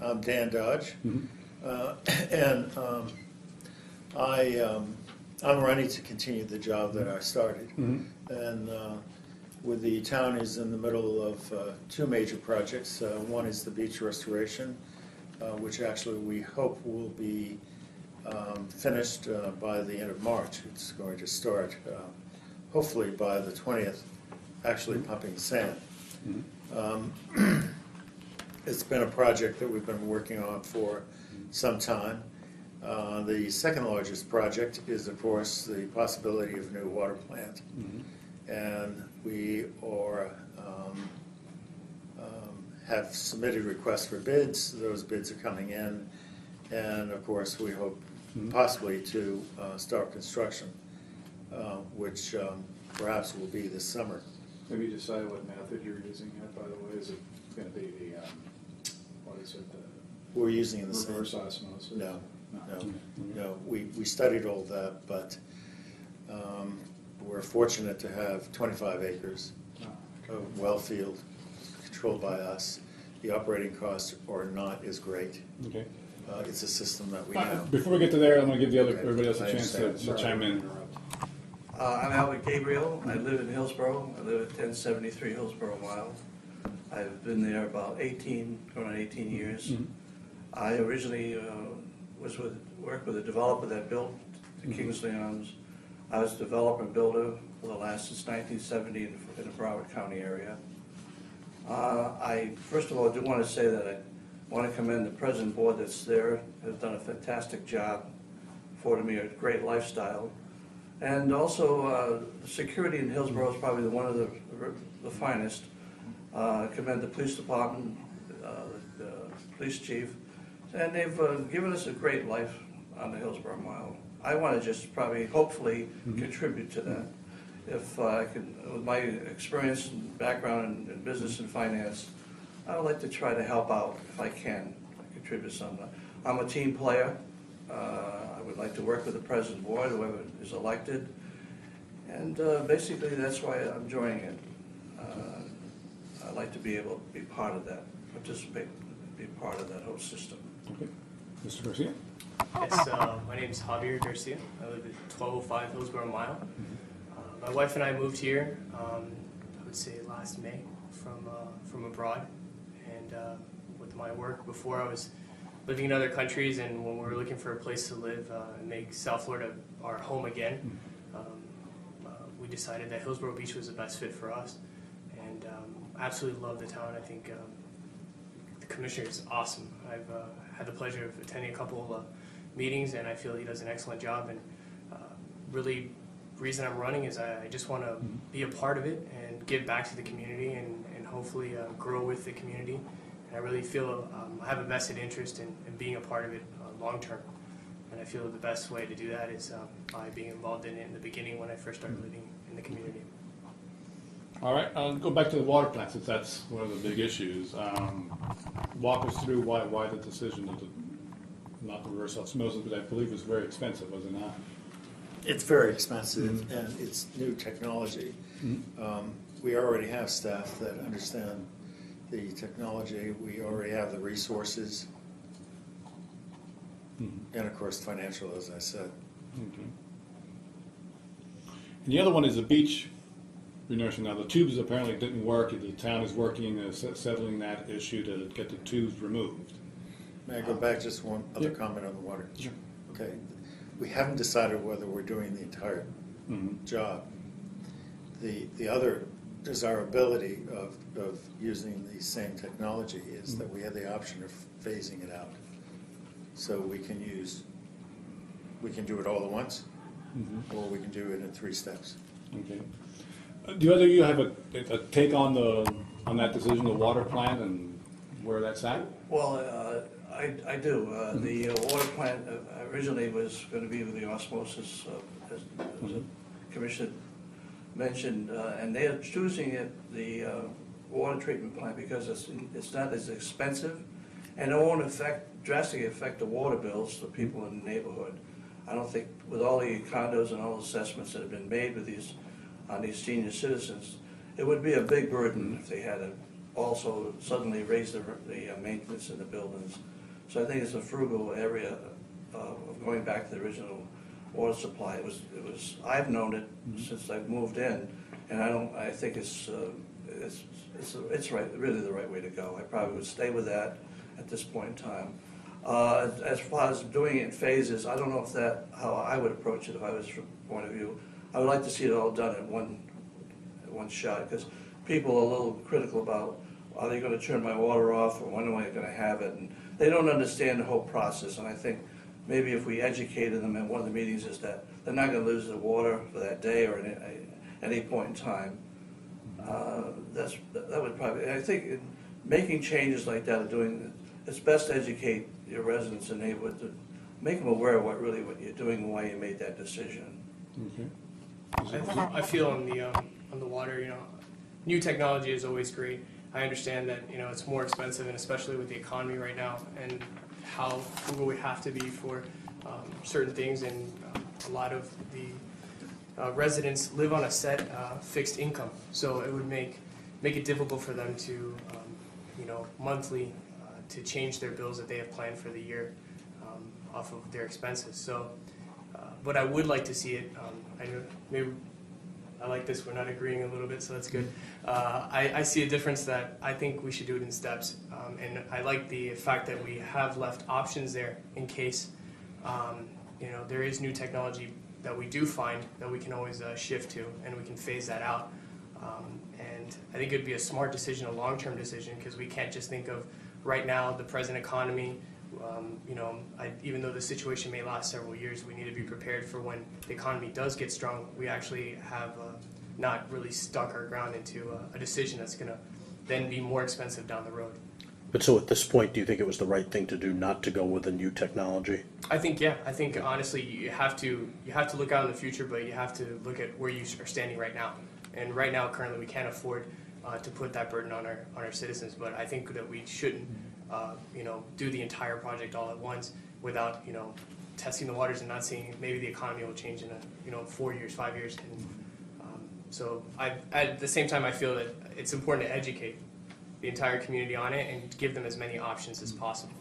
I'm Dan Dodge, and I'm running to continue the job that I started. And with the town is in the middle of two major projects. One is the beach restoration, which actually we hope will be finished by the end of March. It's going to start hopefully by the 20th, actually pumping sand. It's been a project that we've been working on for some time. The second largest project is, of course, the possibility of a new water plant. And we are, have submitted requests for bids. Those bids are coming in. And, of course, we hope possibly to start construction, which perhaps will be this summer. Have you decided what method you're using yet, by the way? Is it going to be the, what is it, the We're using the same. reverse osmosis? No. We studied all that, but we're fortunate to have 25 acres of well field controlled by us. The operating costs are not as great. Okay. It's a system that we know. Before we get to there, I'm going to give the other Okay. everybody else a I chance to understand. chime in. I'm Albert Gabriel. I live in Hillsboro. I live at 1073 Hillsboro Mile. I've been there about 18, going on 18 years. I originally worked with a developer that built the Kingsley Arms. I was developer and builder for the last since 1970 in the Broward County area. I first of all do want to say that I want to commend the present board that's there. Has done a fantastic job, afforded me a great lifestyle. And also, security in Hillsboro is probably one of the finest. I commend the police department, the police chief, and they've given us a great life on the Hillsboro Mile. I want to just probably, hopefully, contribute to that. If I can, with my experience and background in business and finance, I would like to try to help out if I can, contribute some. I'm a team player. I would like to work with the present board, whoever is elected, and basically that's why I'm joining it. I'd like to be able to be part of that, participate, be part of that whole system. Okay. Mr. Garcia? Yes, my name is Javier Garcia. I live at 1205 Hillsboro Mile. My wife and I moved here, I would say last May, from abroad. And with my work before, I was living in other countries, and when we were looking for a place to live and make South Florida our home again, we decided that Hillsboro Beach was the best fit for us. And absolutely love the town. I think the commissioner is awesome. I've had the pleasure of attending a couple of meetings, and I feel he does an excellent job. And really, the reason I'm running is I just want to be a part of it and give back to the community and hopefully grow with the community. And I really feel I have a vested interest in being a part of it long term. And I feel the best way to do that is by being involved in it in the beginning when I first started living in the community. All right, I'll go back to the water plant since that's one of the big issues. Walk us through why the decision to not reverse osmosis, but I believe it was very expensive, was it not? It's very expensive, and it's new technology. We already have staff that understand the technology. We already have the resources, and of course financial, as I said. Okay. And the other one is the beach renourishing. Now the tubes apparently didn't work. The town is working settling that issue to get the tubes removed. May I go back just one other comment on the water? Sure. Okay. We haven't decided whether we're doing the entire job. The other desirability of using the same technology is that we have the option of phasing it out. So we can do it all at once, or we can do it in 3 steps. Okay. Do either of you have a take on that decision, the water plant, and where that's at? Well, I do. The water plant originally was going to be with the osmosis, as the Commissioner mentioned, and they are choosing the water treatment plant because it's not as expensive, and it won't drastically affect the water bills for people in the neighborhood. I don't think with all the condos and all the assessments that have been made with on these senior citizens, it would be a big burden if they had to also suddenly raise the maintenance in the buildings. So I think it's a frugal area of going back to the original water supply. I've known it since I've moved in, and I think it's really the right way to go. I probably would stay with that at this point in time. As far as doing it in phases, I don't know if how I would approach it if I was from the point of view. I would like to see it all done at one shot, because people are a little critical about, are they going to turn my water off, or when am I going to have it? And they don't understand the whole process, and I think maybe if we educated them at one of the meetings is that they're not going to lose the water for that day or at any point in time. That would probably, I think making changes like that, it's best to educate your residents and neighborhood, to make them aware of what you're doing and why you made that decision. Okay. I feel on the water, new technology is always great. I understand that, it's more expensive, and especially with the economy right now and how frugal we have to be for certain things, and a lot of the residents live on a set fixed income, so it would make it difficult for them to, monthly to change their bills that they have planned for the year off of their expenses. So, but I would like to see it. I know maybe I like this. We're not agreeing a little bit, so that's good. I see a difference that I think we should do it in steps, and I like the fact that we have left options there in case there is new technology that we do find that we can always shift to, and we can phase that out. And I think it would be a smart decision, a long-term decision, because we can't just think of right now the present economy. Even though the situation may last several years, we need to be prepared for when the economy does get strong. We actually have not really stuck our ground into a decision that's going to then be more expensive down the road. But so at this point, do you think it was the right thing to do not to go with a new technology? I think, yeah. I think honestly, you have to look out in the future, but you have to look at where you are standing right now. And right now, currently, we can't afford to put that burden on our citizens. But I think that we shouldn't, do the entire project all at once without, testing the waters and not seeing maybe the economy will change in 4 years, 5 years. And so at the same time, I feel that it's important to educate the entire community on it and give them as many options as possible.